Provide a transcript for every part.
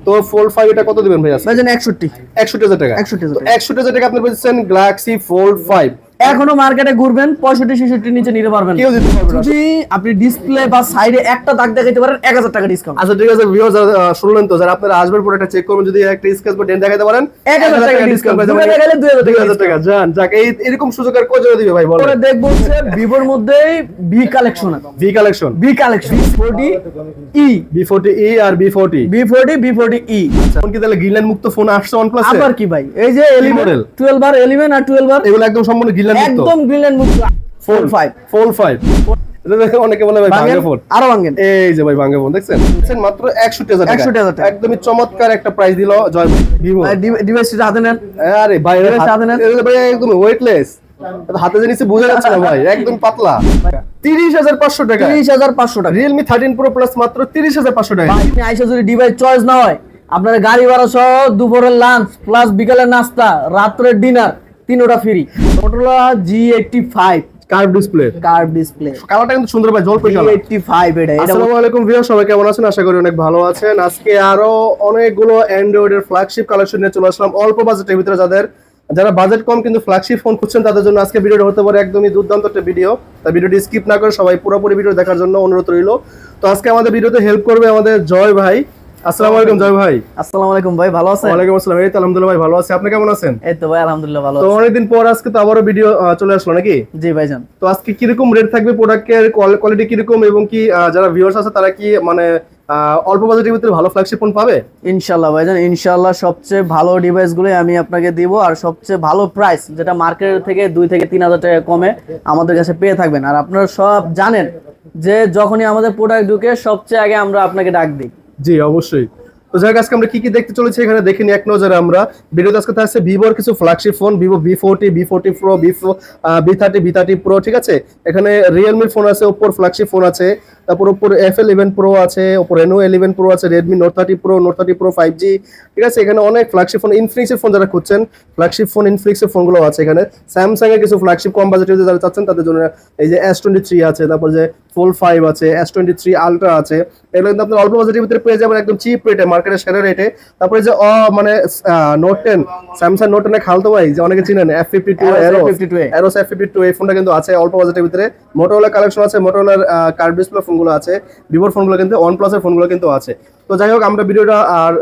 তো ফোল্ড 5 এটা কত দিবেন ভাই আজকে? ভাইজান 61,000 টাকা। 61,000 টাকা আপনি পেয়েছেন গ্যালাক্সি ফোল্ড 5। এখনো মার্কেটে ঘুরবেন 65-66 নিচে নিতে পারবেন। কেউ দিতে পারবে না। যদি আপনি ডিসপ্লে বা সাইডে একটা দাগ দেখাইতে পারেন 1000 টাকা ডিসকাউন্ট। আচ্ছা ঠিক আছে ভিউয়ার্স, শুনলেন তো, যারা আপনারা আসবেন পুরোটা চেক করবেন, যদি একটা স্ক্র্যাচ বা ডেন্ট দেখাতে পারেন 1000 টাকা ডিসকাউন্ট, দুটো দেখাইলে 2000 টাকা। জান যাক, এরকম সুযোগ আর কত দিবে ভাই বলেন? পরে দেখবো হচ্ছে ভিভোর মধ্যেই V collection B40 E B40e আর B40 B40E। ফোন কি তাহলে গ্রিনল্যান্ড মুক্ত ফোন আসছে OnePlus এ? আবার কি ভাই, এই যে 11 12 আর 11 আর 12 আর এগুলো একদম সম্পূর্ণ গ্রিনল্যান্ড মুক্ত, একদম গ্রিনল্যান্ড মুক্ত। ফোল্ড 5 এটা দেখে অনেকে বলে ভাই ভাঙা ফোন, আরো ভাঙেন। এই যে ভাই ভাঙা ফোন দেখছেন মাত্র 61,000 টাকা। 61,000 টাকা একদমই চমৎকার একটা প্রাইস দিল জয় ভিভো। ডিভাইসটা হাতে নেন। আরে ভাই হাতে নেন, এটা ভাই একদম ওয়েটলেস, হাতে যে নিচে বোঝা যাচ্ছে না ভাই, একদম পাতলা। 30,500 টাকা, 30,500 টাকা। Realme 13 Pro Plus মাত্র 30,500 টাকা। আপনি আইসা যদি ডিভাইস চয়েস না হয়, আপনার গাড়ি ভাড়া সহ দুপুরের লাঞ্চ প্লাস বিকালের নাস্তা রাত্রের ডিনার তিনটা free. Motorola G85 curve display, কালারটা কিন্তু সুন্দর ভাই, জলপাই কালার। G85 এটা। আসসালামু আলাইকুম ভিউয়ার, সবাই কেমন আছেন? আশা করি অনেক ভালো আছেন। আজকে আরো অনেকগুলো অ্যান্ড্রয়েডের ফ্ল্যাগশিপ কালেকশন নিয়ে চলে আসলাম অল্প বাজেটের ভিতরে। যারা বাজেট কম কিন্তু ফ্ল্যাগশিপ ফোন খুঁজছেন তাদের জন্য আজকে ভিডিওটা হতে পারে একদমই দুর্দান্ত একটা ভিডিও। তাই ভিডিওটি স্কিপ না করে সবাই পুরোপুরি ভিডিও দেখার জন্য অনুরোধ রইল। তো আজকে আমাদের ভিডিওতে হেল্প করবে আমাদের জয় ভাই। আসসালামু আলাইকুম জয় ভাই। আসসালামু আলাইকুম ভাই, ভালো আছেন? ওয়ালাইকুম আসসালাম। এই তো আলহামদুলিল্লাহ ভাই ভালো আছি, আপনি কেমন আছেন? এই তো ভাই আলহামদুলিল্লাহ ভালো তো আছি। অনেকদিন পর আজকে তো আবারো ভিডিও চলে আসলো নাকি? জি ভাইজান। তো আজকে কিরকম রেট থাকবে, প্রোডাক্টের কোয়ালিটি কিরকম, এবং কি যারা ভিউয়ার্স আছে তারা কি মানে অল্প বাজেটের ভিতরে ভালো ফ্ল্যাগশিপ ফোন পাবে? ইনশাআল্লাহ ভাইজান, ইনশাআল্লাহ সবচেয়ে ভালো ডিভাইসগুলো আমি আপনাকে দিব, আর সবচেয়ে ভালো প্রাইস যেটা মার্কেটের থেকে 2 থেকে 3,000 টাকা কমে আমাদের কাছে পেয়ে থাকবেন। আর আপনারা সব জানেন যে যখনই আমাদের প্রোডাক্ট ঢুকে সবচেয়ে আগে আমরা আপনাকে ডাক দিই। জি অবশ্যই। তো যাই হোক, আজকে আমরা কি কি দেখতে চলেছি এখানে দেখে নিই এক নজরে। আমরা ভিডিওতে আজকে থাকছে ভিভোর কিছু flagship phone, Vivo V40 Pro, V30 Pro, ঠিক আছে। এখানে রিয়েলমির ফোন আছে, ওপ্পোর ফ্ল্যাগশিপ ফোন আছে, তারপর ওপ্পোর F11 Pro আছে, ওপ্পোর Reno 11 Pro আছে, Redmi Note 30 Pro 5G, ঠিক আছে। এখানে অনেক ফ্ল্যাগশিপ ফোন, ইনফিনিক্সের ফোন যারা খুঁজছেন ফ্ল্যাগশিপ ফোন, ইনফিনিক্সের ফোনগুলো আছে এখানে। স্যামসাং এর কিছু ফ্ল্যাগশিপ কম বাজেটের যারা চাচ্ছেন তাদের জন্য এই যে S23 আছে, তারপর যে Fold 5 আছে, S23 Ultra আছে। এগুলো কিন্তু আপনি অল্প বাজেটের ভিতরে পেয়ে যাবেন একদম চিপ রেটে, মার্কেটের সেরা রেটে। তারপরে যে মানে Note 10, স্যামসাং Note 10 খালতো ভাই যে অনেকে চিনেন, F52 Aeros F52, এই ফোনটা কিন্তু আছে অল্প বাজেটের ভিতরে। Motorola কালেকশন আছে, Motorola কার্ভ ডিসপ্লে ফোনগুলো আছে, ভিভোর ফোনগুলো কিন্তু, OnePlus এর ফোনগুলো কিন্তু আছে। তো যাই হোক, আমরা ভিডিওটা আর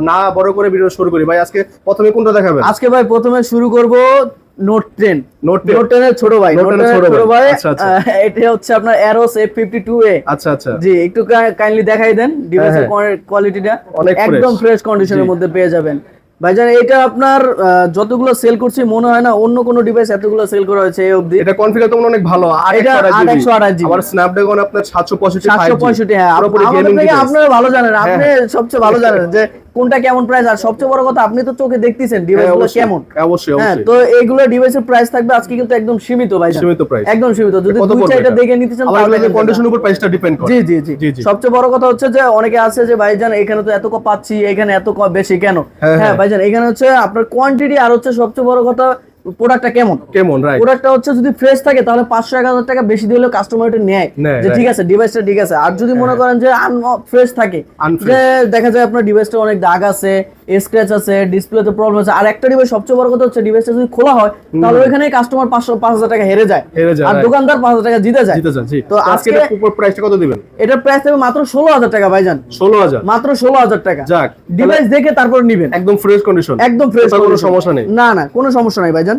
না বড় করে ভিডিও শুরু করি। ভাই আজকে প্রথমে কোনটা দেখাবেন? আজকে ভাই প্রথমে শুরু করব Note 10 এর ছোট ভাই। আচ্ছা আচ্ছা, এটা হচ্ছে আপনার Aeros F52a। আচ্ছা আচ্ছা, জি একটু কাইন্ডলি দেখাই দেন ডিভাইসের কোয়ালিটিটা। একদম ফ্রেশ কন্ডিশনের মধ্যে পেয়ে যাবেন ভাইজান। এটা আপনার যতগুলো সেল করছি মনে হয় না অন্য কোনো ডিভাইস এতগুলো সেল করা হয়েছে এই অবধি। এটা কনফিগার তো অনেক ভালো, 828 জিবি, আবার স্ন্যাপড্রাগন আপনার 765। হ্যাঁ আপনারা ভালো জানেন, আপনি সবচেয়ে ভালো জানেন যে কোনটা কেমন প্রাইস। আর সবচেয়ে বড় কথা, আপনি তো চোখে দেখতেছেন ডিভাইসগুলো কেমন। অবশ্যই হ্যাঁ, তো এইগুলো ডিভাইসের প্রাইস থাকবে আজকে কিন্তু একদম সীমিত ভাই, সীমিত প্রাইস, একদম সীমিত। যদি দুই চারটা দেখে নিতে চান তাহলে কন্ডিশনের উপর প্রাইসটা ডিপেন্ড করে। জি জি জি। সবচেয়ে বড় কথা হচ্ছে যে অনেকে আছে যে ভাইজান এখানে তো এত কম পাচ্ছি, এখানে এত কম বেশি কেন? হ্যাঁ ভাইজান, এখানে হচ্ছে আপনার কোয়ান্টিটি, আর হচ্ছে সবচেয়ে বড় কথা প্রোডাক্টটা কেমন রাইট। প্রোডাক্টটা হচ্ছে যদি ফ্রেশ থাকে তাহলে 500-1000 টাকা বেশি দিলেও কাস্টমার এটা নেয় যে ঠিক আছে ডিভাইসটা ঠিক আছে। আর যদি মনে করেন যে আনফ্রেশ থাকে, যে দেখা যায় আপনার ডিভাইসটা অনেক দাগ আছে, স্ক্র্যাচ আছে, ডিসপ্লেতে প্রবলেম আছে। আর একটা ডিভাইস সবচেয়ে বড় কথা হচ্ছে ডিভাইসটা যদি খোলা হয় তাহলে ওখানে কাস্টমার 500-5000 টাকা হেরে যায়, আর দোকানদার 5000 টাকা জিতে যায়। তো আজকে প্রাইসটা কত দিবেন? এটার প্রাইস থাকবে মাত্র 16000 টাকা ভাইজান। 16000, মাত্র 16000 টাকা। যাক, ডিভাইস দেখে তারপর নেবেন, একদম ফ্রেশ কন্ডিশন, একদম ফ্রেশ, কোনো সমস্যা নেই। না না, কোনো সমস্যা নাই ভাইজান।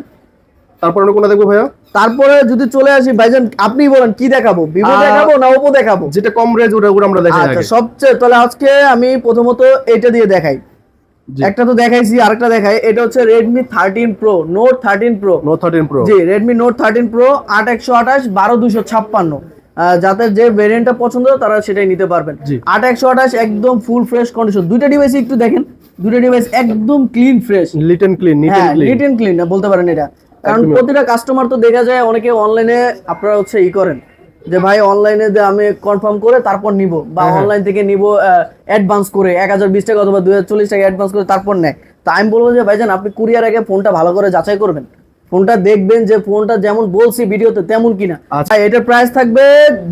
তারপরে কোনটা দেখবো ভাইয়া? তারপরে যদি চলে আসি ভাইজান, আপনি বলেন কি দেখাবো, ভিভো দেখাবো না ওপো দেখাবো? যেটা কম রেঞ্জ ওটা আমরা দেখাই। আচ্ছা, সবচেয়ে তাহলে আজকে আমি প্রথমত এটা দিয়ে দেখাই। একটা তো দেখাইছি, আরেকটা দেখাই। এটা হচ্ছে Redmi 13 Pro, Note 13 Pro। জি, Redmi Note 13 Pro 8128 12256। যাদের যে ভেরিয়েন্টটা পছন্দ তারা সেটাই নিতে পারবেন। 8128 একদম ফুল ফ্রেশ কন্ডিশন। দুইটা ডিভাইস একটু দেখেন, দুইটা ডিভাইস একদম clean fresh, neat and clean বলতে পারেন এটা। কারণ প্রতিটা কাস্টমার তো দেখা যায় অনেকে অনলাইনে আপনারা হচ্ছে করেন যে ভাই অনলাইনে আমি কনফার্ম করে তারপর নিব, বা অনলাইন থেকে নিব অ্যাডভান্স করে 1020 টাকা অথবা 2040 টাকা অ্যাডভান্স করে তারপর নেয়। তো আমি বলবো যে ভাইজান আপনি কুরিয়ার আগে ফোনটা ভালো করে যাচাই করবেন, ফোনটা দেখবেন যে ফোনটা যেমন বলছি ভিডিওতে তেমন কিনা। আচ্ছা। এটার প্রাইস থাকবে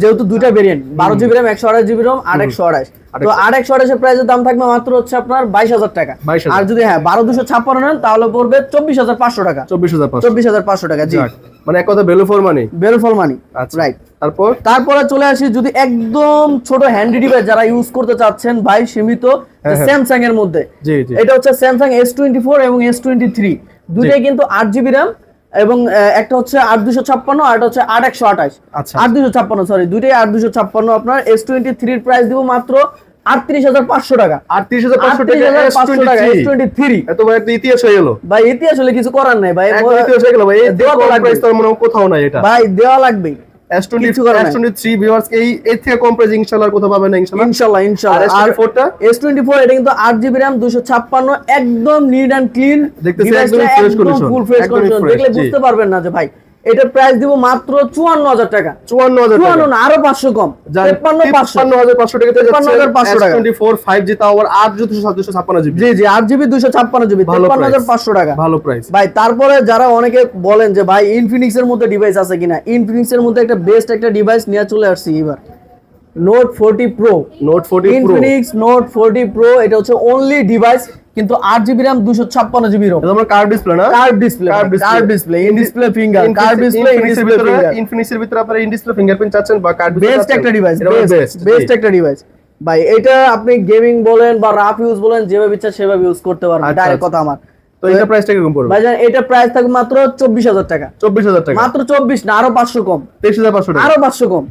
যেহেতু দুইটা variant 12 GB RAM 128 GB ROM 8128, তো 8128 এর প্রাইসের দাম থাকবে মাত্র হচ্ছে আপনার 22,000 টাকা। আর যদি 12256 নেন তাহলে পড়বে 24,500 টাকা। 24,500 টাকা, জি। মানে এক কথা value for money, value for money, right. তারপরে চলে আসি যদি একদম ছোট হ্যান্ডি ডিভাইস যারা ইউজ করতে চাচ্ছেন ভাই সীমিত, স্যামসাং এর মধ্যে এটা হচ্ছে স্যামসাং S24 এবং S23, দুটোই কিন্তু 8 জিবি RAM এবং একটা হচ্ছে 8256 আর একটা হচ্ছে 8128। 8256, সরি, দুটোই 8256। আপনার S23 এর প্রাইস দিব মাত্র 38,500 টাকা। 38,500 টাকা S23। এত ভাই একটা ইতিহাস হয়ে গেল ভাই। ইতিহাস হলে কিছু করার নাই ভাই, ইতিহাস হয়ে গেল ভাই। এই প্রাইস তো মনে হয় কোথাও নাই, এটা ভাই দেওয়া লাগবে। S23 ভিউয়ার্স এর থেকে কম প্রাইস ইনশাআল্লাহ কোথাও পাবেন না, ইনশাআল্লাহ। আর S24 এটা কিন্তু 8 জিবি RAM 256, একদম নিট এন্ড ক্লিন, দেখতেছেন একদম ফ্রেশ কন্ডিশন, ফুল ফ্রেশ কন্ডিশন। দেখলে বুঝতে পারবেন না যে ভাই এটার প্রাইস দিব মাত্র 54,000 টাকা। 54,000 না, আরো 500 কম, 53,500 টাকাতে যাচ্ছে 53,500 টাকা। S24 5G তাও আবার 8/256 জিবি। জি জি, 8GB 256 জিবি, 53,500 টাকা, ভালো প্রাইস ভাই। তারপরে যারা অনেকে বলেন যে ভাই ইনফিনিক্স এর মধ্যে ডিভাইস আছে কিনা, ইনফিনিক্স এর মধ্যে একটা বেস্ট একটা ডিভাইস নিয়ে চলে আসছি এবার, Note 40 Pro। Infinix Note 40 Pro এটা হচ্ছে অনলি ডিভাইস, কিন্তু 8 জিবি RAM 256 জিবি ROM। এটা আমার কার্ভ ডিসপ্লে না, curve display, in display finger, curve display, in display finger. ইনফিনিক্সের ভিতরে আপনারা ইন ডিসপ্লে ফিঙ্গারপ্রিন্ট চাচ্ছেন বা কার্ভ ডিসপ্লে, বেস্ট একটা ডিভাইস, বেস্ট একটা ডিভাইস ভাই। এটা আপনি গেমিং বলেন বা রাফ ইউজ বলেন, যেভাবে ইচ্ছা সেভাবে ইউজ করতে পারবেন, ডাইরেক্ট কথা আমার। তো এটা প্রাইসটা কিরকম পড়বে ভাইজান? এটা প্রাইস থাকবে মাত্র 24,000 টাকা। 24,000 টাকা, মাত্র 24 না, আরো 500 কম, 23,500 টাকা, আরো 500 কম।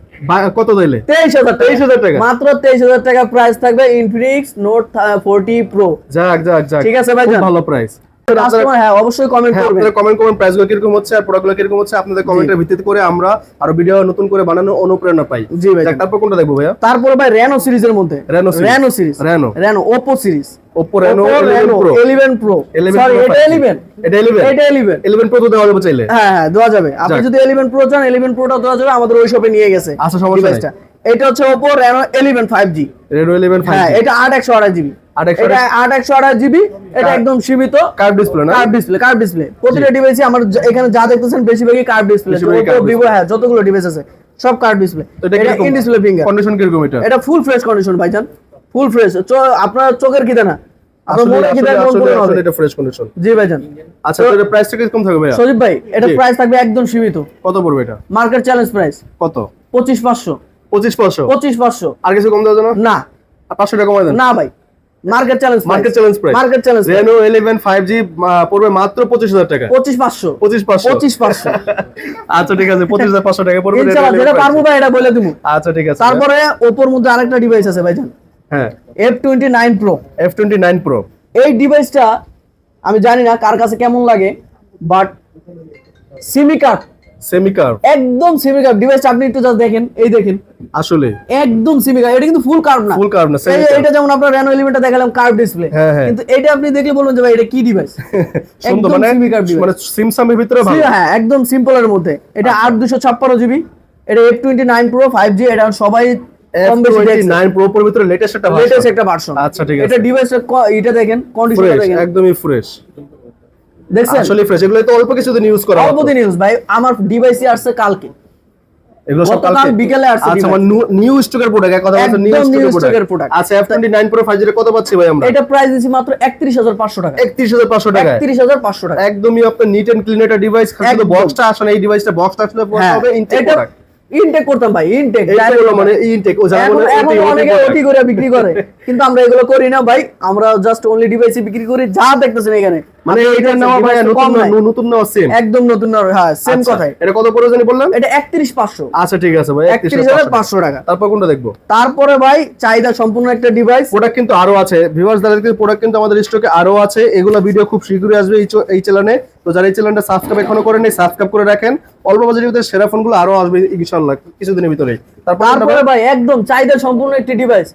কত দিলে? 23,000 টাকা, মাত্র 23,000 টাকা প্রাইস থাকবে ইনফিনিক্স Note 40 Pro। যাক, ঠিক আছে ভাইজান, ভালো প্রাইস। কাস্টমার অবশ্যই কমেন্ট করবেন, কমেন্ট করবেন প্রাইসগুলো কিরকম হচ্ছে আর প্রোডাক্টগুলো কিরকম হচ্ছে। আপনাদের কমেন্টের ভিত্তিতে করে আমরা আরো ভিডিও নতুন করে বানানোর অনুপ্রেরণা পাই। জি ভাই। তারপর কোনটা দেখবো ভাইয়া? তারপর ভাই Reno সিরিজের মধ্যে, Reno Oppo series, Oppo Reno 11 Pro, sorry এটা 11, এটা 11 Pro তো দেওয়া যাবে চাইলে। হ্যাঁ দেওয়া যাবে। আপনি যদি 11 Pro চান 11 Pro টা দেওয়া যাবে, আমাদের ওই শপে নিয়ে গেছে। আচ্ছা, সমস্যা নাই। এটা হচ্ছে Oppo Reno 11 5G, Reno 11 5G। হ্যাঁ, এটা 8/128 জিবি, এটা 8/128 জিবি। এটা একদম সীমিত কার্ভ ডিসপ্লে না, কার্ভ ডিসপ্লে। প্রতিটা ডিভাইসে আমার এখানে যা দেখতেছেন বেশিরভাগই কার্ভ ডিসপ্লে। Oppo Vivo যতগুলো ডিভাইস আছে সব কার্ভ ডিসপ্লে। এটা ইন ডিসপ্লে ফিঙ্গার। কন্ডিশন কিরকম এটা? এটা ফুল ফ্রেশ কন্ডিশন ভাইজান, ফুল ফ্রেশ। আপনার চোখের কি না, আপনার মনে কি দেয় মন করে হবে, এটা ফ্রেশ কন্ডিশন। জি ভাইজান। আচ্ছা, তো এর প্রাইসটা কি কম থাকবে ভাই? সজীব ভাই, এটা প্রাইস থাকবে একদম সীমিত। কত পড়বে এটা? মার্কেট চ্যালেঞ্জ প্রাইস কত? 25,500। 25,500 আর কিছু কম দেওয়া যাবে না? 500 টাকা কমাই দেন না ভাই, market challenge price. Reno 11 5G পড়বে মাত্র 25,000 টাকা। 25,500 আচ্ছা ঠিক আছে, 25,500 টাকা পড়বে। ইনশাআল্লাহ যেটা পারবো ভাই এটা বলে দেবো। আচ্ছা ঠিক আছে। তারপরে Oppo এর মধ্যে আরেকটা ডিভাইস আছে ভাইজান, হ্যাঁ, F29 Pro। F29 Pro এই ডিভাইসটা আমি জানি না কার কাছে কেমন লাগে, বাট সেমিকার একদম সেমিকার ডিভাইসটা আপনি একটু জাস্ট দেখেন, এই দেখেন, আসলে একদম সেমিকার। এটা কিন্তু ফুল কার্ভ না, এটা যেমন আপনার Reno 11 টা দেখালাম কার্ভ ডিসপ্লে, কিন্তু এটা আপনি দেখলে বলবেন যে ভাই এটা কি ডিভাইস। সুন্দর, মানে সিমসামের ভিতরে ভালো, হ্যাঁ একদম সিম্পলের মধ্যে। এটা 8/256 জিবি, এটা F29 Pro 5G। এটা সবাই F29 Pro এর ভিতরে লেটেস্ট একটা ভার্সন। আচ্ছা ঠিক আছে। এটা ডিভাইসটা এটা দেখেন, কন্ডিশনটা দেখেন, একদমই ফ্রেশ। দেখছেন আসলে ফ্রেশ। এগুলো তো অল্প কিছুদিন ইউজ করা, অল্প দিন ইউজ ভাই। আমার ডিভাইসই আসছে কালকে, এগুলো সব কালকে বিকেলে আসছে। আচ্ছা, মানে নিউ স্টকের প্রোডাক্ট, এক কথা বলতে নিউ স্টকের প্রোডাক্ট। আচ্ছা, F29 Pro 5G এর কত পাচ্ছি ভাই আমরা? এটা প্রাইস দিছি মাত্র 31,500 টাকা। 31,500 টাকা, 31,500 টাকা। একদমই আপনার নিট এন্ড ক্লিন একটা ডিভাইস। শুধু বক্সটা আসলে, এই ডিভাইসটা বক্সটা আসলে হবে ইনটেক প্রোডাক্ট। ইনটেক করতাম ভাই, ইনটেক মানে ইনটেক ও জানা বলে অনেকে ওটি করে বিক্রি করে, কিন্তু আমরা এগুলো করি না ভাই। আমরা জাস্ট অনলি ডিভাইসই বিক্রি করি। যা দেখতেছেন এখানে, মানে এটা নাও ভাই নতুন নাও সেম, একদম নতুন নাও। হ্যাঁ সেম কথাই। এটা কত পড়ে জানি বললেন? এটা 31,500। আচ্ছা ঠিক আছে ভাই, 31,500 টাকা। তারপর কোনটা দেখবো? তারপরে ভাই চাহিদা সম্পূর্ণ একটা ডিভাইস। প্রোডাক্ট কিন্তু আরো আছে ভিউয়ার্স, যাদের প্রোডাক্ট কিন্তু আমাদের স্টকে আরো আছে। এগুলো ভিডিও খুব শীঘ্রই আসবে এই চ্যানেলে। তো যারা এই চ্যানেলটা সাবস্ক্রাইব এখনো করেননি, সাবস্ক্রাইব করে রাখেন। অল্প বাজেটের ভিতরে সেরা ফোনগুলো আরো আসবে ইনশাআল্লাহ কিছুদিনের ভিতরে। তারপরে ভাই একদম চাহিদা সম্পূর্ণ একটি ডিভাইস।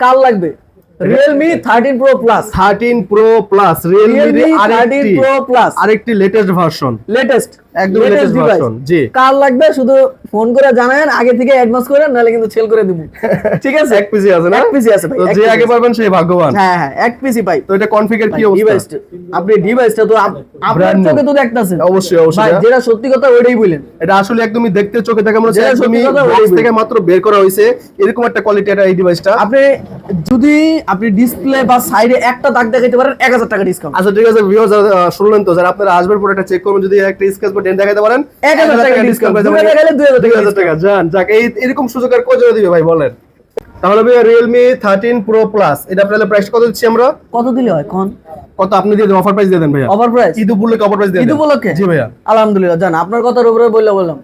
কার লাগবে? Realme 13 Pro Plus। 13 Pro Plus, Realme 13 Pro Plus আরেকটি লেটেস্ট ভার্সন। লেটেস্ট একদম latest লেটেস্ট device। ভার্সন। জি, কার লাগবে শুধু ফোন করে জানাবেন, আগে থেকে অ্যাডভান্স করেন, নাহলে কিন্তু সেল করে দিব। ঠিক আছে, এক পিসি আছে না? এক পিসি আছে ভাই, তো এক যে পিসি আগে আছে। পারবেন সেই ভাগ্যবান। হ্যাঁ হ্যাঁ, এক পিসি পাই। তো এটা কনফিগার কি ভাই, অবস্থা? ডিভাইসটা আপনি ডিভাইসটা তো আপনার Brand new। চোখে তো দেখতাছেন। অবশ্যই ভাই অবশ্যই। যেটা সত্যি কথা ওইটাই বলেন। এটা আসলে একদমই দেখতে চোখে দেখা মনে হচ্ছে যেটা সত্যি একদমই কথা বক্স ওইটাই থেকে মাত্র বের করা হয়েছে, এরকম একটা কোয়ালিটি এটা এই ডিভাইসটা। আপনি যদি আপনি ডিসপ্লে বা সাইডে একটা দাগ দেখাইতে পারেন 1000 টাকা ডিসকাউন্ট। আচ্ছা ঠিক আছে ভিউয়ার্স, শুনলেন তো, যারা আপনারা আসবেন পুরোটা চেক করবেন, যদি একটা স্ক্র্যাচ বা ডেন্ট দেখাতে পারেন 1000 টাকা ডিসকাউন্ট, দুটো দেখাইলে 2000 টাকা। জান যাক, এই এরকম সুযোগ আর কত দিবে ভাই বলেন? তাহলে ভাই Realme 13 Pro Plus এটা আপনাদের প্রাইস কত দিচ্ছি আমরা? কত দিলে হয় কোন? কত আপনি দিয়ে দেন, অফার প্রাইস দিয়ে দেন ভাইয়া। অফার প্রাইস ঈদ উপলক্ষে অফার প্রাইস দিয়ে দেন। ঈদ উপলক্ষে? জি ভাইয়া। আলহামদুলিল্লাহ, জান আপনার কথার উপরে বললাম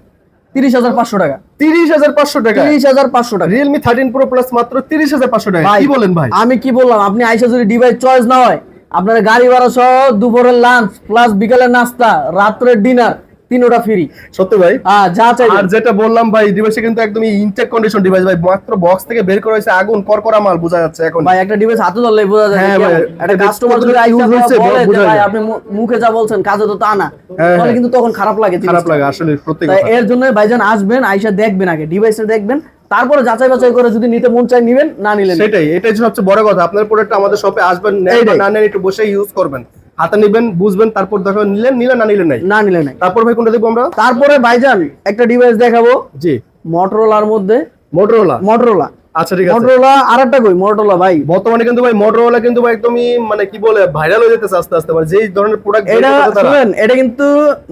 30500 টাকা। 30500 টাকা 30500 টাকা। Realme 13 Pro Plus মাত্র 30500 টাকা। ভাই, কি বলেন ভাই? আমি কি বললাম, আপনি আইসা যদি ডিভাইস চয়েস না হয়, আপনার গাড়ি ভাড়া সহ দুপুরের লাঞ্চ প্লাস বিকালের নাস্তা রাত্রের ডিনার তিনটা ফ্রি। সত্যি ভাই? যা চাই। আর যেটা বললাম ভাই, ডিভাইসে কিন্তু একদমই ইনটেক কন্ডিশন ডিভাইস ভাই, মাত্র বক্স থেকে বের করা হয়েছে, আগুন করকরা মাল বোঝা যাচ্ছে এখন। ভাই একটা ডিভাইস হাতে ধরলেই বোঝা যায় হ্যাঁ কেমন। ভাই, একটা এটা কাস্টমার যদি কতটুকু আইসা use হয়েছে বলে যে বোঝা ভাই যায়। আপনি মুখে যা বলছেন কাজে তো তা না, হ্যাঁ, তাহলে হ্যাঁ। কিন্তু তখন খারাপ লাগে খারাপ জিনিসটা। লাগে আসলে প্রত্যেক তাই কথা। এর জন্য ভাইজান আসবেন, আইসা দেখবেন, আগে ডিভাইসটা দেখবেন, তারপরে যাচাই বাছাই করে যদি নিতে মন চায় নিবেন, না নিলেন না। সেটাই, এটাই সবচেয়ে বড় কথা। আপনার প্রোডাক্ট আমাদের শপে আসবেন, নেন বা এইটাই। না নেন একটু বসে ইউজ করবেন, হাতে নিবেন, বুঝবেন, তারপর দেখো নিলেন নিলেন, না নিলেন নাই। না নিলেন নাই। তারপর ভাই কোনটা দেখবো আমরা? তারপরে ভাইজান একটা ডিভাইস দেখাবো জি, মোটরোলার মধ্যে। মোটরোলা। আচ্ছা ঠিক আছে। মোটরোলা আরেকটা কই মোটরোলা ভাই, বর্তমানে কিন্তু ভাই মোটরোলা কিন্তু ভাই একদমই মানে কি বলে ভাইরাল হয়ে যেতেছে আস্তে আস্তে, মানে যেই ধরনের প্রোডাক্ট এটা শুনেন, এটা কিন্তু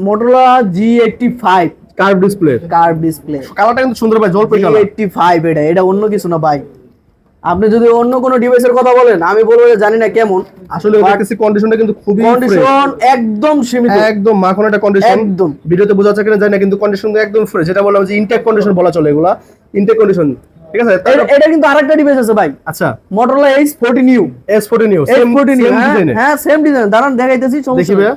Motorola G85 curve display, curve display. কালারটা কিন্তু সুন্দর ভাই, জলপাই কালার। G85 এটা অন্য কিছু না ভাই। আপনি যদি অন্য কোনো ডিভাইসের কথা বলেন, আমি বলবো যে জানি না কেমন, আসলে দেখতেছি কন্ডিশনটা কিন্তু খুবই কন্ডিশন একদম সীমিত, একদম মাখন একটা কন্ডিশন। একদম। ভিডিওতে বোঝা যাচ্ছে কিনা জানি না, কিন্তু কন্ডিশন একদম ফ্রেশ, যেটা বললাম যে ইনটেক কন্ডিশন বলা চলে, এগুলা ইনটেক কন্ডিশন। ঠিক আছে। এটা কিন্তু আরেকটা ডিভাইস আছে ভাই, আচ্ছা, Motorola H40 new. S40 new, same H40 new, ডিজাইনে। হ্যাঁ সেম ডিজাইন। দাঁড়ান দেখাইতেছি, দেখি ভাইয়া।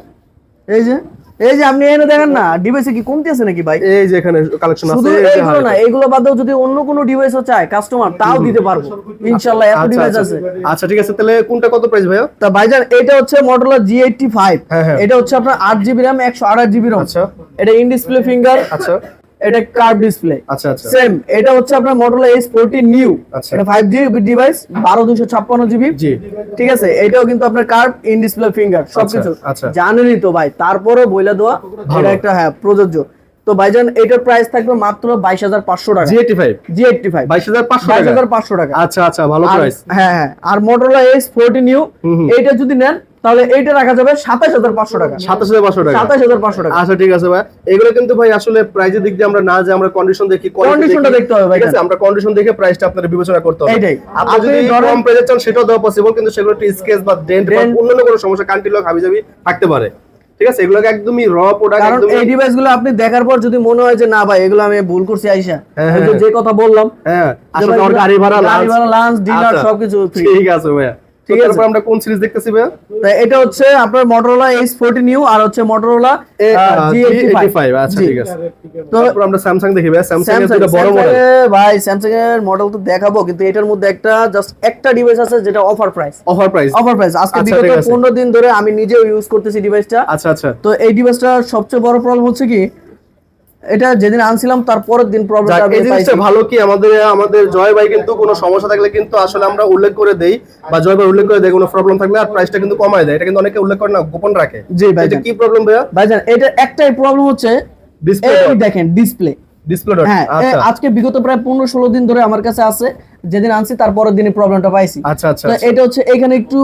এই যে আপনি এনে দেখেন না, ডিভাইসে কি কমতি আছে নাকি ভাই? এই যে এখানে কালেকশন আছে, শুধু এই যে এইগুলো না, হালকা। এইগুলো বাদেও যদি অন্য কোনো ডিভাইসও চায় কাস্টমার, তাও দিতে পারবো ইনশাআল্লাহ, এত আচ্ছা, ডিভাইস আচ্ছা। আছে। আচ্ছা ঠিক আছে, তাহলে কোনটা কত প্রাইস ভাইয়া? তা ভাইজান এটা হচ্ছে মোটরোলা G85, হ্যাঁ, হ্যাঁ। এটা হচ্ছে আপনার 8GB RAM 128GB ROM। আচ্ছা। এটা ইন ডিসপ্লে ফিঙ্গার, আচ্ছা এটা কার্ভ ডিসপ্লে। আচ্ছা আচ্ছা সেম এটা হচ্ছে আপনার মোটরোলা H40 নিউ, আচ্ছা। এটা 5G ডিভাইস, 12256GB। জি। ঠিক আছে, এটাও কিন্তু আপনার কার্ভ, ইন ডিসপ্লে ফিঙ্গার, সবকিছু আচ্ছা। জানেনই তো ভাই, তারপরে বইলা দেওয়া ভালো। এটা একটা হ্যাঁ প্রযোজ্য। তো ভাইজান এটার প্রাইস থাকবে মাত্র 22500 টাকা। G85 G85 22500 টাকা। 22500 টাকা। আচ্ছা আচ্ছা, ভালো আর- প্রাইস। হ্যাঁ হ্যাঁ, আর মোটরোলা H40 নিউ হুম। এইটা যদি নেন, তাহলে এইটা রাখা যাবে 27500 টাকা। 27500 টাকা। 27500 টাকা। আচ্ছা ঠিক আছে ভাই, এগুলো কিন্তু ভাই আসলে প্রাইজের দিক দিয়ে আমরা না যে আমরা কন্ডিশন দেখি, quality কন্ডিশনটা দেখি। দেখতে হবে ভাই। ঠিক আছে, আমরা কন্ডিশন দেখে প্রাইসটা আপনাদের বিবেচনা করতে হবে। এইটাই। আপনি আপনি যদি ধরেন- কম প্রাইসে চান সেটাও দেওয়া পসিবল, কিন্তু সেগুলো একটু স্কেচ বা ডেন্ট বা Dent- অন্যান্য কোনো সমস্যা, কান্টি লক হাবিজাবি থাকতে পারে। ঠিক আছে, এগুলোকে একদমই র প্রোডাক্ট, কারণ একদমই এই ডিভাইসগুলো আপনি দেখার পর যদি মনে হয় যে না ভাই এগুলো আমি ভুল করছি আইসা, হ্যাঁ, এই যে হ্যাঁ। যে কথা বললাম, হ্যাঁ, যে আসলে ভাই আমার গাড়ি ভাড়া, লাঞ্চ ডিনার আচ্ছা, সবকিছু ফ্রি। ঠিক আছে ভাইয়া। ঠিক ঠিক আছে। আছে, আমরা কোন সিরিজ দেখতেছি ভাইয়া? তাই এটা হচ্ছে আপনার মোটরোলা H40 নিউ, আর হচ্ছে মোটরোলা G85। আচ্ছা জি। ঠিক আছে। তো তারপর আমরা স্যামসাং দেখি ভাইয়া। স্যামসাং এর স্যামসাং দুটো বড় মডেল। ভাই স্যামসাং এর মডেল তো দেখাবো, কিন্তু এটার মধ্যে একটা ডিভাইস আছে যেটা offer price. Offer price. Offer price আজকে আচ্ছা, বিগত ঠিক আছে। 15 দিন ধরে আমি নিজেও ইউজ করতেছি ডিভাইসটা। আচ্ছা আচ্ছা। তো এই ডিভাইসটার সবচেয়ে বড় প্রবলেম হচ্ছে কি, এটা যেদিন আনছিলাম তার পরের দিন প্রবলেমটা যাক, আমি এই জিনিসটা পাইছি। ভালো কি আমাদের জয় ভাই কিন্তু কোনো সমস্যা থাকলে কিন্তু আসলে আমরা উল্লেখ করে দেই, বা জয় ভাই উল্লেখ করে দেয় কোনো প্রবলেম থাকলে, আর প্রাইসটা কিন্তু কমায় দেয়। এটা কিন্তু অনেকে উল্লেখ করে না, গোপন রাখে। জি ভাই। এটা কি প্রবলেম ভাইয়া? ভাইজান এটা একটাই প্রবলেম হচ্ছে, ডিসপ্লে এই দেখেন ডিসপ্লে। Display dot. হ্যাঁ, আচ্ছা আজকে বিগত প্রায় 15-16 দিন ধরে আমার কাছে আছে, যেদিন আনছি তার পরের দিনই প্রবলেমটা পাইছি। আচ্ছা আচ্ছা। তো এটা হচ্ছে এখানে একটু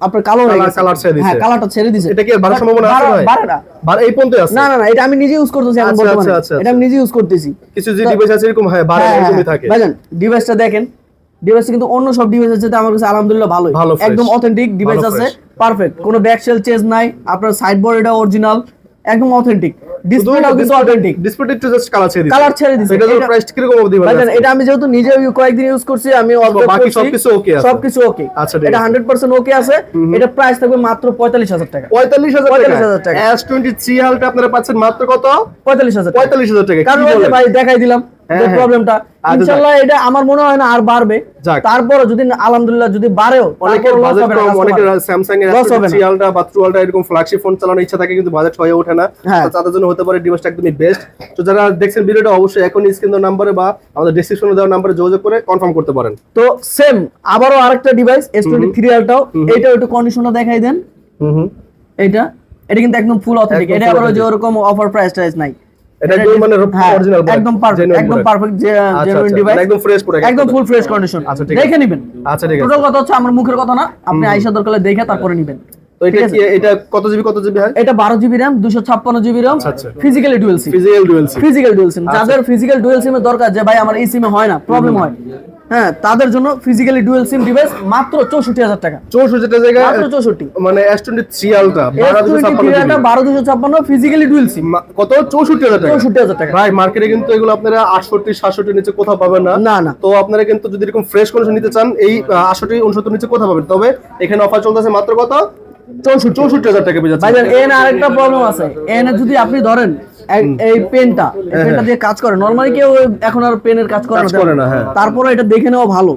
আপনার কালো হয়ে গেছে। কালার ছেড়ে দিছে। হ্যাঁ, কালারটা ছেড়ে দিছে। এটা কি আর বাড়ার সম্ভাবনা আছে ভাই? বাড়ে না। এই পর্যন্ত আছে? না, এটা আমি নিজে ইউজ করতেছি এখন আচ্ছা, বর্তমানে। আচ্ছা, আচ্ছা, এটা আমি নিজে ইউজ করতেছি। কিছু যে ডিভাইস আছে এরকম হয়, বাড়ে এরকমই থাকে। ভাইজান ডিভাইসটা দেখেন, ডিভাইসটা কিন্তু অন্য সব ডিভাইসের সাথে আমার কাছে আলহামদুলিল্লাহ ভালোই, ভালো, fresh। একদম অথেন্টিক ডিভাইস ভালো, আছে, fresh। পারফেক্ট, কোনো ব্যাক সেল চেঞ্জ নাই, আপনার সাইডবোর্ড এটা অরিজিনাল, একদম অথেন্টিক, ডিসপ্লেটাও কিন্তু অথেন্টিক, ডিসপ্লেটা একটু জাস্ট কালার ছেড়ে দিছে। কালার ছেড়ে দিছে। এটার এটা- প্রাইস কিরকম হবে দিবেন? ভাইজান এটা আমি যেহেতু নিজে কয়েকদিন ইউজ করছি, আমি বাকি সবকিছু okay আছে? সবকিছু ওকে। আচ্ছা, ঠিক এটা আছে। 100% ওকে আছে। এটা প্রাইস থাকবে মাত্র 45000 টাকা। 45000 টাকা। S23 হালটা আপনারা পাচ্ছেন মাত্র কত? 45000 টাকা। 45000 টাকা। কারণ কি ওই যে বলেন? ভাই দেখাই দিলাম, যে প্রবলেমটা, ইনশাআল্লাহ এটা আমার মনে হয় না আর বাড়বে। তারপরে যদি আলহামদুলিল্লাহ যদি বাড়েও অনেকের বাজেট কম, অনেকের স্যামসাং এর S23 আলট্রা বা ট্রু আলট্রা এরকম ফ্ল্যাগশিপ ফোন চালানোর ইচ্ছা থাকে কিন্তু বাজেট হয়ে ওঠে না, তো তাদের জন্য হতে পারে ডিভাইসটা একদমই বেস্ট। তো যারা দেখছেন ভিডিওটা অবশ্যই এখন স্ক্রিন দেওয়া নম্বরে বা আমাদের ডেসক্রিপশনে দেওয়া নম্বরে যোগাযোগ করে কনফার্ম করতে পারেন। তো সেম আবারও আরেকটা ডিভাইস S23 আলট্রাও, এইটা একটু কন্ডিশনটা দেখাই দেন। এটা কিন্তু একদম ফুল অথেন্টিক, এটা আবার যে ওরকম অফার প্রাইস নাই, এটা একদম মানে অরিজিনাল একদম পারফেক্ট, একদম পারফেক্ট জেনুইন ডিভাইস, একদম ফ্রেশ প্রোডাক্ট, একদম ফুল ফ্রেশ কন্ডিশন। দেখে নেবেন। আচ্ছা ঠিক আছে, টোটাল কথা হচ্ছে আমার মুখের কথা না, আপনি আয়শা দরকার হলে দেখে তারপরে নেবেন। তো এটা কত জিবি হয়? এটা 12 GB RAM 256 GB ROM, physically dual SIM. Physical dual SIM যাদের ফিজিক্যাল ডুয়াল সিমের দরকার, যে ভাই আমার এই সিমে হয় না, প্রবলেম হয়, হ্যাঁ, তাদের জন্য ফিজিক্যালি ডুয়াল সিম ডিভাইস মাত্র 64,000 টাকা। 64 টাকা জায়গায় মাত্র 64, মানে S23 আলট্রা 12256 ফিজিক্যালি ডুয়াল সিম কত? 64,000 টাকা। 64,000 টাকা ভাই মার্কেটে কিন্তু এগুলো আপনারা 68 67 নিচে কোথাও পাবেন না। না। তো আপনারা কিন্তু যদি এরকম ফ্রেশ কন্ডিশন নিতে চান এই 68 69 নিচে কোথাও পাবেন। তবে এখানে অফার চলতেছে মাত্র কত? 64,000 টাকা পেয়ে যাচ্ছেন। ভাই এখানে আরেকটা প্রবলেম আছে, এখানে যদি আপনি ধরেন এই পেনটা দিয়ে কাজ করে, নরমালি কেউ এখন আর পেনের কাজ করে না, তারপরে এটা দেখে নেওয়া ভালো।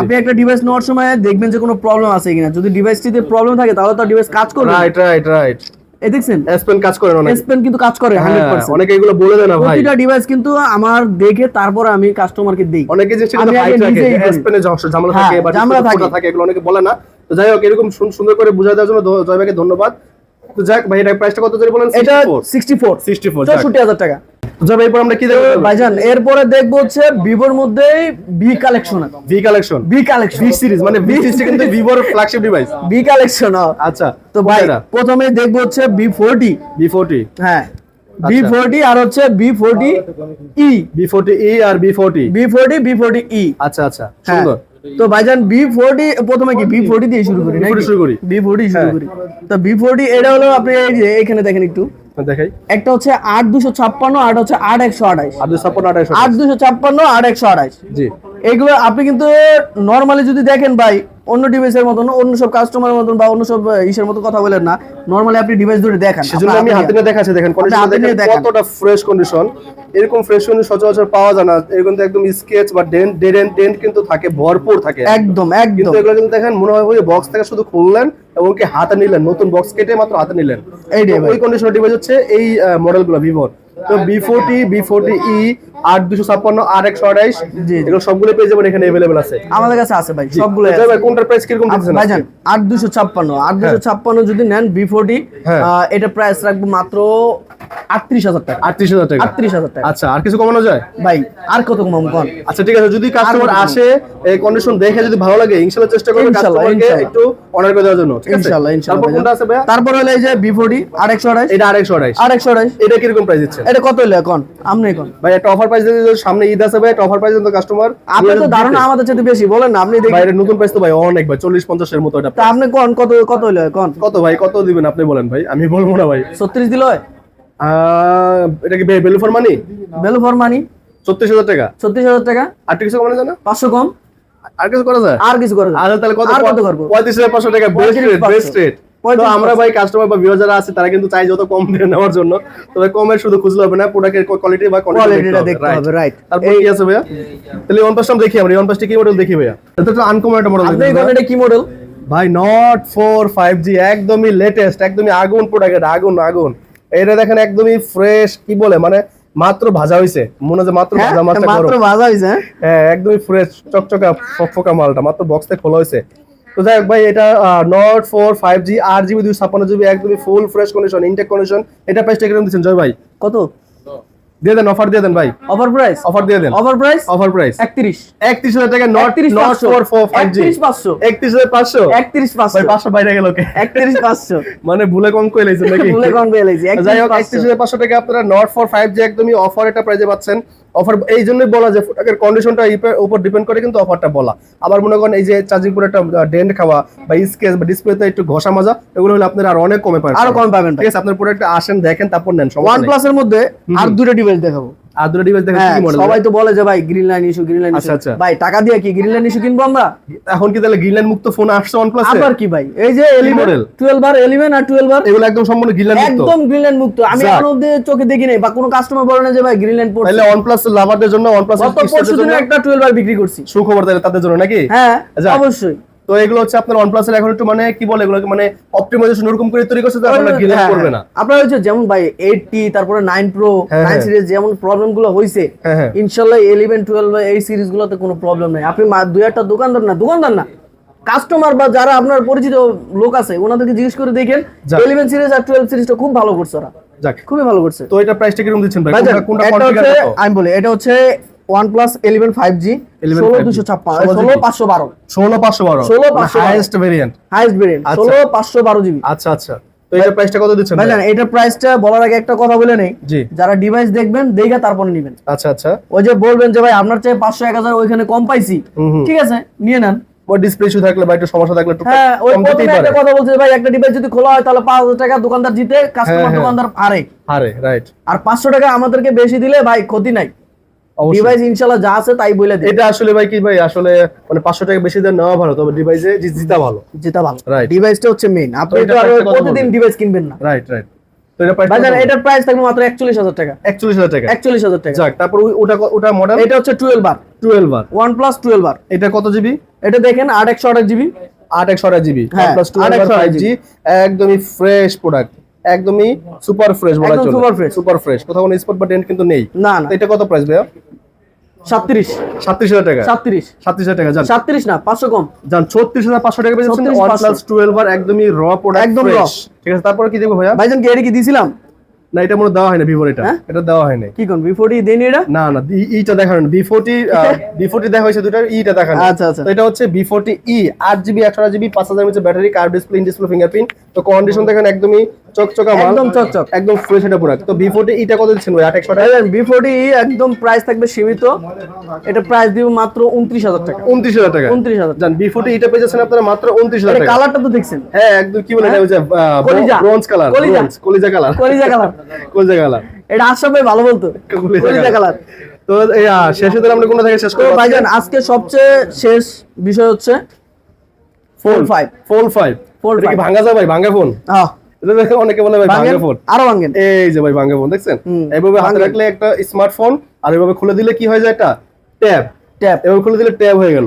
আপনি একটা ডিভাইস নেওয়ার সময় দেখবেন যে কোনো প্রবলেম আছে কিনা, যদি ডিভাইসটিতে প্রবলেম থাকে তাহলে তো ডিভাইস কাজ করবে। রাইট। এই দেখছেন S Pen কাজ করে না, S Pen কিন্তু কাজ করে 100%। অনেকে এগুলো বলে দেয় না ভাই, প্রতিটা ডিভাইস কিন্তু আমার দেখে তারপর আমি কাস্টমারকে দেই। অনেকে যে সেটা হাইট রাখে, S Pen এ ঝামেলা থাকে বা ফোটা থাকে, এগুলো অনেকে বলে না। তো যাই হোক, এরকম সুন্দর করে বুঝাই দেওয়ার জন্য জয় ভাইকে ধন্যবাদ। তো যাক ভাই, এটা প্রাইসটা কত ধরে বলেন? এটা 64,000 টাকা। যাবে এরপর আমরা কি দেখব ভাইজান? এরপরে দেখবো হচ্ছে ভিভোর মধ্যে ভি কালেকশন ভি সিরিজ, মানে ভি সিরিজ কিন্তু ভিভোর ফ্ল্যাগশিপ ডিভাইস, ভি কালেকশন। আচ্ছা, তো ভাই প্রথমে দেখবো হচ্ছে V40, হ্যাঁ V40, আর হচ্ছে V40e আর V40e। আচ্ছা সুন্দর। তো ভাইজান V40 প্রথমে কি V40 দিয়ে শুরু করি? V40 শুরু করি। তো V40 এটা হলো আপনি এই যে এখানে দেখেন একটু দেখাই, একটা হচ্ছে 8256, আর হচ্ছে 8128। 8256 8128, জি। এগুলো আপনি কিন্তু নরমালি যদি দেখেন ভাই, অন্য ডিভাইসের মতন, অন্য সব কাস্টমারের মতন বা অন্য সব ইসের মতো কথা বলেন না, নরমালি আপনি ডিভাইস ধরে দেখেন। সেজন্য আমি হাতে নিয়ে দেখাচ্ছি, দেখেন কন্ডিশন দেখেন কতটা ফ্রেশ কন্ডিশন। এরকম ফ্রেশ কন্ডিশন সচরাচর পাওয়া যায় না। এরকম একদম স্কেচ বা ডেন্ট কিন্তু থাকে, ভরপুর থাকে, একদম। কিন্তু এগুলো কিন্তু দেখেন মনে হয় ওই বক্স থেকে শুধু খুললেন এবং কি হাতে নিলেন, নতুন বক্স কেটে মাত্র হাতে নিলেন। ওই কন্ডিশনের ডিভাইস হচ্ছে এই মডেলগুলো ভিভোর। তো V40e 8256 R128, এগুলো সবগুলো পেয়ে যাবেন, এখানে अवेलेबल আছে, আমাদের কাছে আছে ভাই সবগুলো। ভাই কোনটার প্রাইস কিরকম দিচ্ছেন ভাইজান? 8256 যদি নেন V40, এটা প্রাইস রাখবো মাত্র 38,000 টাকা। 38,000 টাকা। আচ্ছা, আর কিছু কমানো যায় ভাই? আর কত কমাবো কোন? আচ্ছা ঠিক আছে, যদি কাস্টমার আসে এই কন্ডিশন দেখে যদি ভালো লাগে, ইনশাআল্লাহ চেষ্টা করব কাস্টমারকে একটু অনার করে দেওয়ার জন্য, ঠিক আছে? ইনশাআল্লাহ। তারপর কোনটা আছে ভাই? তারপর হলো এই যে V40 R128, এটা R128 এটা কিরকম প্রাইস দিচ্ছেন? এটা কত হলো এখন আমনে কোন ভাই? একটা অফার প্রাইস দিয়ে দিলে, সামনে ঈদ আছে ভাই, একটা অফার প্রাইস দেন তো কাস্টমার। আপনি তো ধারণা আমাদের চেয়ে বেশি বলেন না, আপনি দেখেন ভাই, এটা নতুন প্রাইস তো ভাই অনেক ভাই, 40-50 এর মতো এটা। তা আপনি কোন কত হলো কোন? কত ভাই, কত দিবেন আপনি বলেন ভাই, আমি বলবো না ভাই। 36 দিল হয়? এটা কি ভ্যালু ফর মানি? 36,000 টাকা। 36,000 টাকা। আর কিছু কমানো যায় না? 500 কম। আর কিছু করা যায়? আর কিছু করা যায়। আর তাহলে কত করব? 35,500 টাকা, বেস্ট রেট। তো আমরা ভাই কাস্টমার বা ভিউয়ার যারা আছে তারা কিন্তু চাই যত কম দিয়ে নেওয়ার জন্য, তবে কমের শুধু খুঁজলে হবে না, প্রোডাক্টের কোয়ালিটি বা কোয়ালিটিটা দেখতে হবে, রাইট। তারপর কি আছে ভাইয়া? তাহলে OnePlus টা দেখি আমরা, OnePlus টা কি মডেল দেখি ভাইয়া? এটা তো আনকমন একটা মডেল। আপনি কোন এটা কি মডেল ভাই? Note 4 5G, একদমই লেটেস্ট, একদমই আগুন প্রোডাক্ট, এটা আগুন। এটা দেখেন একদমই ফ্রেশ, কি বলে মানে মাত্র ভাজা হইছে, মনে হয় মাত্র ভাজা মাছটা মাত্র ভাজা হইছে। হ্যাঁ, একদমই ফ্রেশ চকচকা ফকফকা মালটা মাত্র বক্স থেকে খোলা হইছে। তো যাই হোক ভাই, এটা Note 4 5G 8GB 256GB, একদমই full fresh condition, intact condition. এটা প্রাইসটা কিরকম দিচ্ছেন জয় ভাই? কত দিয়ে দেন? অফার দিয়ে দেন ভাই, অফার দিয়ে দেন। অফার প্রাইস 31,000 টাকা। Note 4 5G 31,500 ভাই, 500 বাইরে গেল কে? 31,500 মানে ভুলে কম কই লাইছেন নাকি? ভুলে কম কই লাইছি। যাই হোক, 31,500 টাকা আপনারা Note 4 5G একদমই অফার এটা প্রাইসে পাচ্ছেন। অফার এই জন্যই বলা যে প্রোডাক্টের কন্ডিশনটা উপর ডিপেন্ড করে কিন্তু অফারটা বলা। আবার মনে করেন এই যে চার্জিং পোর্টে একটা ডেন্ট খাওয়া বা স্কেচ বা ডিসপ্লেতে একটু ঘষা মাজা, এগুলো হলে আপনারা আর অনেক কমে পাবেন, ঠিক আছে? আপনার প্রোডাক্টটা আসেন, দেখেন, তারপর নেন। OnePlus এর মধ্যে আর দুটো ডিভাইস দেখাবো। আর দুটো ডিভাইস দেখেন কি মডেল? সবাই তো বলে যে ভাই green line issue, green line issue. আচ্ছা, আচ্ছা। ভাই টাকা দিয়ে কি গ্রিন লাইন ইস্যু কিনবো আমরা? এখন কি তাহলে গ্রিন লাইন মুক্ত ফোন আসছে OnePlus এ? আবার কি ভাই, এই যে 11 মডেল 12 আর 11 আর 12 আর এগুলো একদম সম্পূর্ণ গ্রিন লাইন মুক্ত, একদম গ্রিন লাইন মুক্ত। আমি এখনো অবধি চোখে দেখি নাই বা কোনো কাস্টমার বলে না যে ভাই গ্রিন লাইন পড়ছে। তাহলে OnePlus লাভারদের জন্য OnePlus গত পরশু দিনে একটা 12 আর বিক্রি করছি। সুখবর তাহলে তাদের জন্য নাকি? হ্যাঁ আচ্ছা। অবশ্যই। তো এগুলো হচ্ছে আপনার OnePlus এর এখন একটু মানে কি বলে এগুলো মানে অপটিমাইজেশন এরকম করে তৈরি করছে যে আপনারা গ্রিন লাইন করবে না। আপনার হচ্ছে যেমন ভাই 8T তারপরে 9 Pro 9 সিরিজ যেমন প্রবলেম গুলো হইছে, ইনশাআল্লাহ 11 12 বা এই সিরিজ গুলোতে কোনো প্রবলেম নাই। আপনি দুই একটা দোকানদার না কাস্টমার বা যারা আপনার পরিচিত লোক আছে ওনাদেরকে জিজ্ঞেস করে দেখেন 11 সিরিজ আর 12 সিরিজটা খুব ভালো করছে ওরা, যাক খুবই ভালো করছে। তো এটা প্রাইসটা কিরকম দিচ্ছেন ভাই? কোনটা এটা কনফিগার হচ্ছে কত? আমি বলি এটা হচ্ছে OnePlus 11 5G 16256 16512 16512 হাইয়েস্ট ভেরিয়েন্ট আচ্ছা। 16512 জিবি। আচ্ছা আচ্ছা, তো এটা প্রাইসটা কত দিচ্ছেন ভাই ভাই? জানেন এটার প্রাইসটা বলার আগে একটা কথা বলে নেই, জি যারা ডিভাইস দেখবেন দেখে তারপর নেবেন। আচ্ছা আচ্ছা, ওই যে বলবেন যে ভাই আপনার চেয়ে 500 1000 ওইখানে কম পাইছি, ঠিক আছে নিয়ে নেন। ওই ডিসপ্লে ইস্যু থাকলে বা একটু সমস্যা থাকলে একটু হ্যাঁ ওই কম দিতেই প্রথমে পারে। একটা কথা বলছে ভাই একটা ডিভাইস যদি খোলা হয় তাহলে 5000 টাকা দোকানদার জিতে, কাস্টমার দোকানদার হারে। আরে রাইট, আর 500 টাকা আমাদেরকে বেশি দিলে ভাই ক্ষতি নাই। অবশ্যই ডিভাইস ইনশাআল্লাহ যা আছে তাই বলে দিই। এটা আসলে ভাই কি ভাই আসলে মানে 500 টাকা বেশি দেন নেওয়া ভালো, তবে ডিভাইসে জিতা ভালো। যেটা ভালো Right. ডিভাইসটা হচ্ছে মেইন। আপনি এটা তো আর প্রাইসটা কত প্রতিদিন বলবেন? ডিভাইস কিনবেন না। রাইট রাইট, তো এটা প্রাইস ভাই জানেন এটার প্রাইস থাকবে মাত্র 41000 টাকা। 41000 টাকা। 41000 টাকা। যাক, তারপর ওটা মডেল এটা হচ্ছে 12 আর 12 বার OnePlus 12 আর। এটা কত জিবি? এটা দেখেন 8128 জিবি 8128 জিবি হ্যাঁ, OnePlus 12 বার 5G, একদমই ফ্রেশ প্রোডাক্ট, একদমই সুপার ফ্রেশ বলা একদম চলে। super fresh। সুপার ফ্রেশ, কোথাও কোনো স্পট বা ডেন্ট কিন্তু নেই। না না তো এটা কত প্রাইস ভাইয়া? 37 37000 টাকা। 37 37000 টাকা জান 37 না 500 কম। জান 34500 টাকা পেয়েছেন 34500 OnePlus 12 বার একদমই র প্রোডাক্ট, একদম একদম raw। ঠিক আছে, তারপরে কি দেখবো ভাইয়া? ভাইজান কি এটা কি দিছিলাম? না এটা মনে হয় দেওয়া হয় না, ভিভোর এটা হ্যাঁ? এটা দেওয়া হয় না। কি কোন B40 দেনি এটা? না না ইটা দেখানো না, B40 দেখা হয়েছে দুটো, ইটা দেখানো। আচ্ছা, আচ্ছা। তো এটা হচ্ছে B40e 8GB 128GB 5000 mAh battery, curve display, in display fingerprint. তো কন্ডিশন দেখেন একদমই চকচকা মাল, একদম চকচক। একদম ফ্রেশ এটা প্রোডাক্ট। তো B40 এটা কত দিচ্ছেন ভাই? 8100 টাকা। ভাইজান B40 একদম প্রাইস থাকবে সীমিত, এটা প্রাইস দিব মাত্র 29000 টাকা। 29000 টাকা 29000 জান B40 এটা পেয়েছেন আপনারা মাত্র 29000 এটা টাকা। কালারটা তো দেখছেন, হ্যাঁ একদম কি বলে এটা ওই যে কলিজা। ব্রোঞ্জ কালার, কলিজা। কলিজা কালার, কলিজা কালার। কলিজা কালার। এটা আশরাফ ভাই ভালো বলতো কলিজা কালার। তো এই শেষে তাহলে আমরা কোনটা থেকে শেষ তো করব? ভাইজান আজকে সবচেয়ে শেষ বিষয় হচ্ছে Fold 5 Fold 5 Fold এটা কি 5 ভাঙা যায় ভাই? ভাঙা ফোন হ্যাঁ এটা দেখে অনেকে বলে ভাই ভাঙা ফোন। আরো ভাঙেন। এই যে ভাই ভাঙা ফোন দেখছেন, এইভাবে হাতে রাখলে একটা স্মার্টফোন, আর এইভাবে খুলে দিলে কি হয়ে যায়? এটা ট্যাব, ট্যাব এভাবে খুলে দিলে ট্যাব হয়ে গেল।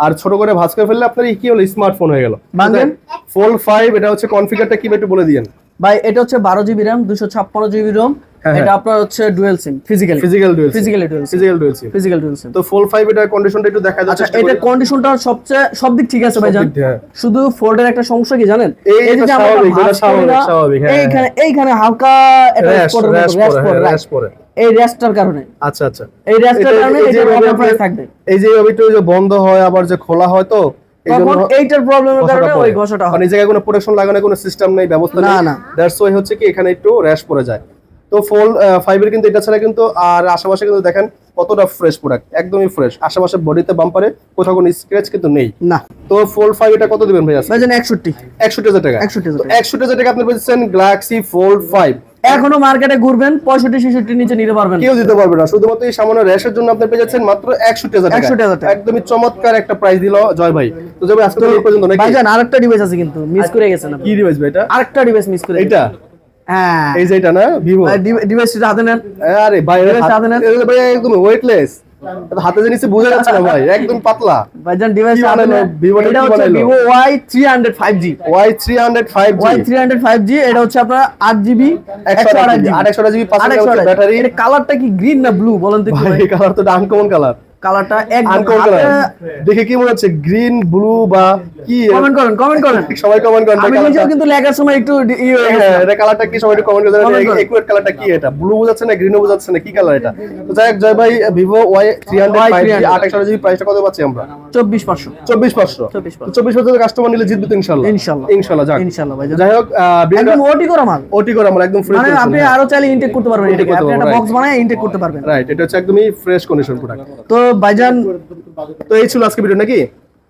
আর ছোট করে ভাঁজ করে ফেললে আপনার কি হলো? স্মার্টফোন হয়ে গেল। ভাঙেন। Fold 5 এটা হচ্ছে কনফিগারটা কি একটু বলে দিয়েন ভাই এটা হচ্ছে 12GB RAM 256GB ROM। হ্যাঁ, এটা আপনার হচ্ছে dual SIM physically physical dual physically dual SIM physical dual SIM. Physical dual SIM. তো Fold 5 এটা কন্ডিশনটা একটু দেখা আচ্ছা যাচ্ছে। এটা কন্ডিশনটা সবচেয়ে সব দিক ঠিক আছে ভাইজান, দিক দিয়ে, হ্যাঁ। শুধু ফোল্ডের একটা সমস্যা কি জানেন? এই যে এটা আমরা স্বাভাবিক, ভাঁজ এটা স্বাভাবিক, করি না, স্বাভাবিক, হ্যাঁ, এইখানে হালকা একটা র্যাশ spot এর মতো, র্যাশ rash পরে, পড়ে, হ্যাঁ, right? র্যাশ পরে। এই র্যাশটার কারণে, আচ্ছা আচ্ছা, এই র্যাশটার কারণে এই যে এটা ভাবে ওভার প্রাইস থাকবে। এই যে ওইটা যে বন্ধ হয় আবার যে খোলা হয়, তো এই তখন জন্য এইটার প্রবলেমের ঘষাটা কারণে পড়ে। ওই ঘষাটা হয়। মানে এই জায়গায় কোনো প্রোটেকশন লাগানোর কোনো সিস্টেম নেই, ব্যবস্থা না, নেই। না। দ্যাটস ওয়াই হচ্ছে কি এখানে একটু র্যাশ পড়ে যায়। তো Fold 5 এর কিন্তু এটা ছাড়া কিন্তু আর আশেপাশে কিন্তু দেখেন কতটা ফ্রেশ প্রোডাক্ট, একদমই ফ্রেশ। আশেপাশে বডিতে বাম্পারে কোথাও কোনো স্ক্র্যাচ কিন্তু নেই। না তো Fold 5 এটা কত দিবেন ভাই আজকে? ভাইজান 61 61000 টাকা। 61,000 তো 61000 টাকা আপনি পেয়েছেন Galaxy Fold 5। এখনো মার্কেটে ঘুরবেন 65-66 নিচে নিতে পারবেন না। কেউ দিতে পারবে না, শুধুমাত্র এই সামান্য র্যাশের জন্য আপনি পেয়ে যাচ্ছেন মাত্র 61000 টাকা। 61,000 টাকা। একদমই চমৎকার একটা প্রাইস দিল জয় ভাই। তো জয় ভাই আজকে তো এই পর্যন্ত নাকি? ভাইজান আরেকটা ডিভাইস আছে কিন্তু মিস করে গেছেন আপনি। কি ডিভাইস ভাই এটা? আরেকটা ডিভাইস মিস করে এটা হ্যাঁ এই যে এটা না ভিভো? ডিভাইসটা হাতে নেন। আরে ভাই Device হাতে নেন। ভাই একদম ওয়েটলেস, হাতে যে নিচে বোঝা যাচ্ছে না ভাই, একদম পাতলা। ভাইজান ডিভাইস কি হাতে বানাইলো? নেন। Vivo টা এটা কি হচ্ছে বানাইলো? Vivo Y300 5G Y305G Y305G এটা হচ্ছে আপনার 8GB 128GB 828GB 500 ব্যাটারি। এটা কালারটা কি গ্রিন না ব্লু বলেন তো একটু ভাই ভাই? কালার তো আনকমন কালার, কালারটা একদম আনকমন কালার। দেখে কি মনে হচ্ছে গ্রিন ব্লু বা কি? কমেন্ট করেন সবাই কমেন্ট করেন। আমি নিজেও কিন্তু লেখার সময় একটু হ্যাঁ, এটা কালারটা কি সবাই একটু কমেন্ট করে Comment জানাবেন। করেন। একুরেট কালারটা কি? এটা ব্লু বোঝাচ্ছে না, গ্রিনও বোঝাচ্ছে না, কি কালার এটা? তো যাই হোক জয় ভাই Vivo Y305G 828GB প্রাইসটা কত পাচ্ছি আমরা? 24500 24500। 24500 24500 কাস্টমার নিলে জিতবে তো ইনশাআল্লাহ। ইনশাআল্লাহ। ইনশাআল্লাহ যাক। ইনশাআল্লাহ ভাই যাই হোক একদম ওটি করা মাল, ওটি করে আমরা একদম ফ্রেশ। মানে আপনি আরো চাইলে ইনটেক করতে পারবেন, এটাকে করতে আপনি একটা পারবো, বক্স বানায় ইনটেক করতে পারবেন। রাইট, এটা হচ্ছে একদমই ফ্রেশ কন্ডিশন প্রোডাক্ট। তো ভাইজান তো এই ছিল আজকে ভিডিও নাকি?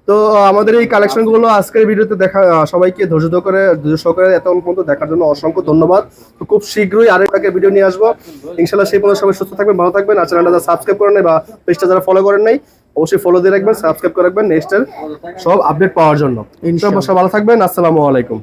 তো আমাদের এই কালেকশন গুলো আজকের ভিডিওতে দেখা সবাইকে ধৈর্য সহকারে এতক্ষণ পর্যন্ত দেখার জন্য অসংখ্য ধন্যবাদ। তো খুব শীঘ্রই আরেকটা ভিডিও নিয়ে আসবো ইনশাল্লাহ। সেই পর্যন্ত সবাই সুস্থ থাকবেন, ভালো থাকবেন। আর চ্যানেলটা যারা সাবস্ক্রাইব করেন নাই বা পেজটা যারা ফলো করেন নাই অবশ্যই ফলো দিয়ে রাখবেন, সাবস্ক্রাইব করে রাখবেন নেক্সটের সব আপডেট পাওয়ার জন্য। ইনশাআল্লাহ ভালো থাকবেন। আসসালামু আলাইকুম।